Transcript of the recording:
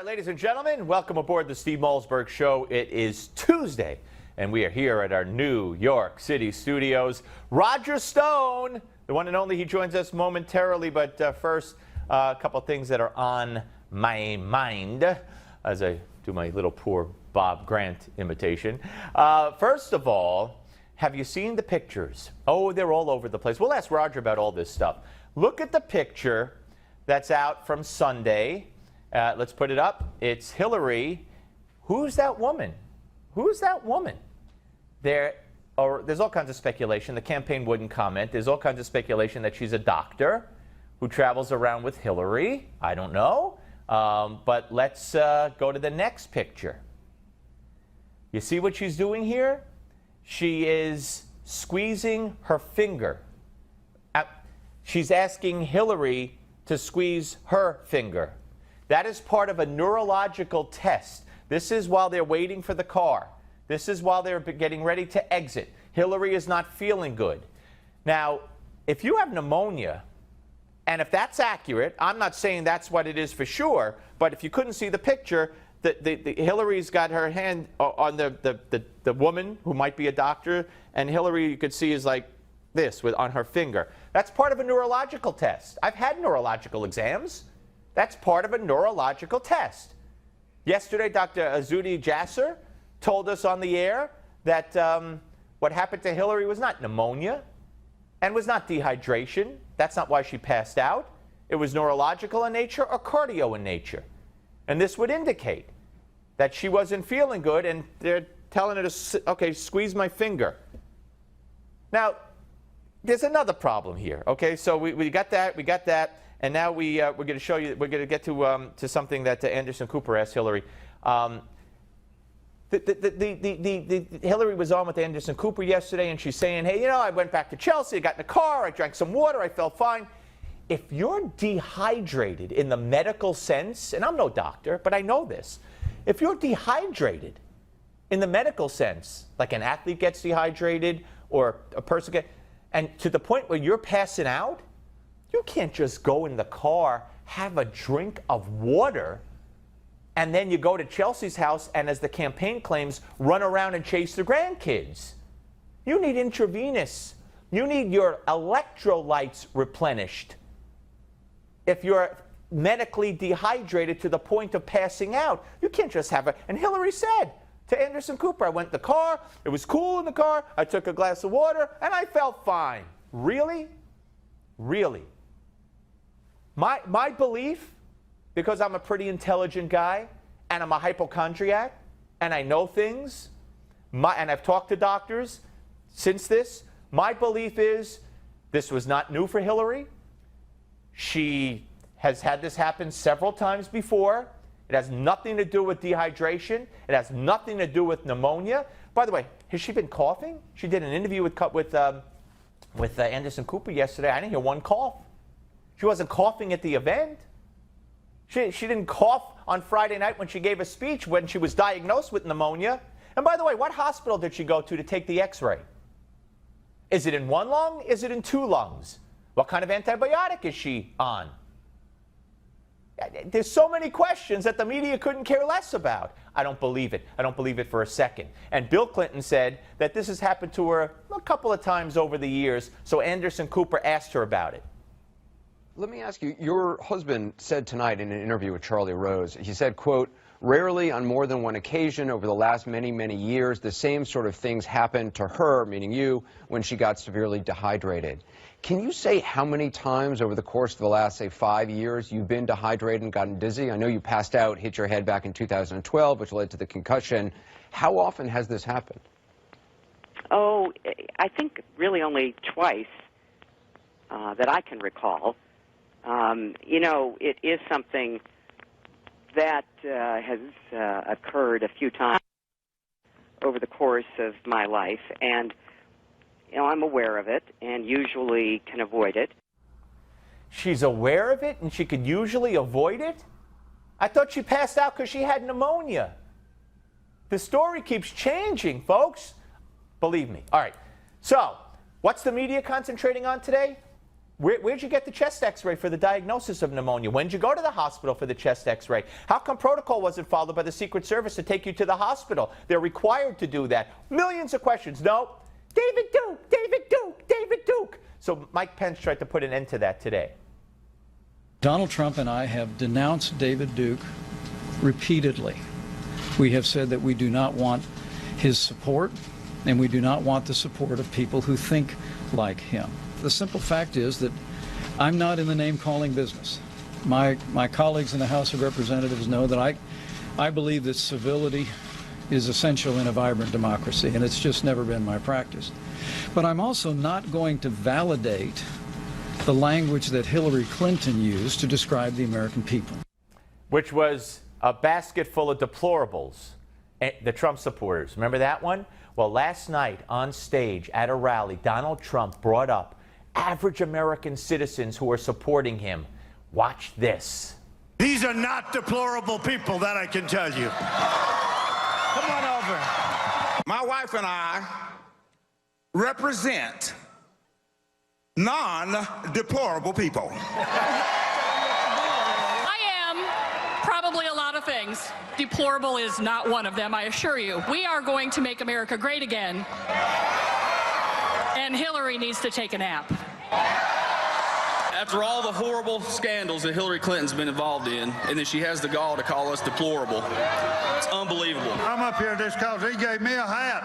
right, ladies and gentlemen, welcome aboard the Steve Malzberg Show. It is Tuesday, and we are here at our New York City studios. Roger Stone, the one and only, he joins us momentarily, but first, a couple things that are on my mind as I do my little poor Bob Grant imitation. First of all, have you seen the pictures? Oh, they're all over the place. We'll ask Roger about all this stuff. Look at the picture that's out from Sunday. Let's put it up. It's Hillary. Who's that woman? Who's that woman? There's all kinds of speculation. The campaign wouldn't comment. There's all kinds of speculation that she's a doctor who travels around with Hillary. I don't know. But let's go to the next picture. You see what she's doing here? She is squeezing her finger. She's asking Hillary to squeeze her finger. That is part of a neurological test. This is while they're waiting for the car. This is while they're getting ready to exit. Hillary is not feeling good. Now, if you have pneumonia, and if that's accurate, I'm not saying that's what it is for sure, but if you couldn't see the picture, Hillary's got her hand on the woman who might be a doctor, and Hillary, you could see, is like this on her finger. That's part of a neurological test. I've had neurological exams. That's part of a neurological test. Yesterday, Dr. Azudi Jasser told us on the air that what happened to Hillary was not pneumonia and was not dehydration. That's not why she passed out. It was neurological in nature or cardio in nature. And this would indicate that she wasn't feeling good, and they're telling her to, okay, squeeze my finger. Now, there's another problem here, okay? So we got that. And now we're going to show you. We're going to get to something that Anderson Cooper asked Hillary. Hillary was on with Anderson Cooper yesterday, and she's saying, "Hey, you know, I went back to Chelsea. I got in the car. I drank some water. I felt fine." If you're dehydrated in the medical sense, and I'm no doctor, but I know this, if you're dehydrated in the medical sense, like an athlete gets dehydrated or a person gets, and to the point where you're passing out. You can't just go in the car, have a drink of water, and then you go to Chelsea's house and, as the campaign claims, run around and chase the grandkids. You need intravenous. You need your electrolytes replenished. If you're medically dehydrated to the point of passing out, you can't just have it. And Hillary said to Anderson Cooper, I went in the car, it was cool in the car, I took a glass of water, and I felt fine. Really? Really? My belief, because I'm a pretty intelligent guy, and I'm a hypochondriac, and I know things, and I've talked to doctors since this, my belief is this was not new for Hillary. She has had this happen several times before. It has nothing to do with dehydration. It has nothing to do with pneumonia. By the way, has she been coughing? She did an interview with Anderson Cooper yesterday. I didn't hear one cough. She wasn't coughing at the event. She didn't cough on Friday night when she gave a speech when she was diagnosed with pneumonia. And by the way, what hospital did she go to take the x-ray? Is it in one lung? Is it in two lungs? What kind of antibiotic is she on? There's so many questions that the media couldn't care less about. I don't believe it. I don't believe it for a second. And Bill Clinton said that this has happened to her a couple of times over the years, so Anderson Cooper asked her about it. Let me ask you, your husband said tonight in an interview with Charlie Rose, he said, quote, rarely on more than one occasion over the last many, many years, the same sort of things happened to her, meaning you, when she got severely dehydrated. Can you say how many times over the course of the last, say, 5 years you've been dehydrated and gotten dizzy? I know you passed out, hit your head back in 2012, which led to the concussion. How often has this happened? Oh, I think really only twice that I can recall. You know, it is something that has occurred a few times over the course of my life, and you know, I'm aware of it and usually can avoid it. She's aware of it and she could usually avoid it? I thought she passed out because she had pneumonia. The story keeps changing, folks. Believe me. All right. So, what's the media concentrating on today? Where'd you get the chest x-ray for the diagnosis of pneumonia? When did you go to the hospital for the chest x-ray? How come protocol wasn't followed by the Secret Service to take you to the hospital? They're required to do that. Millions of questions. No, David Duke, David Duke, David Duke. So Mike Pence tried to put an end to that today. Donald Trump and I have denounced David Duke repeatedly. We have said that we do not want his support, and we do not want the support of people who think like him. The simple fact is that I'm not in the name-calling business. My colleagues in the House of Representatives know that I believe that civility is essential in a vibrant democracy, and it's just never been my practice. But I'm also not going to validate the language that Hillary Clinton used to describe the American people. Which was a basket full of deplorables, the Trump supporters. Remember that one? Well, last night on stage at a rally, Donald Trump brought up average American citizens who are supporting him. Watch this. These are not deplorable people, that I can tell you. Come on over. My wife and I represent non-deplorable people. I am probably a lot of things. Deplorable is not one of them, I assure you. We are going to make America great again. And Hillary needs to take a nap. After all the horrible scandals that Hillary Clinton's been involved in, and then she has the gall to call us deplorable. It's unbelievable. I'm up here just because he gave me a hat.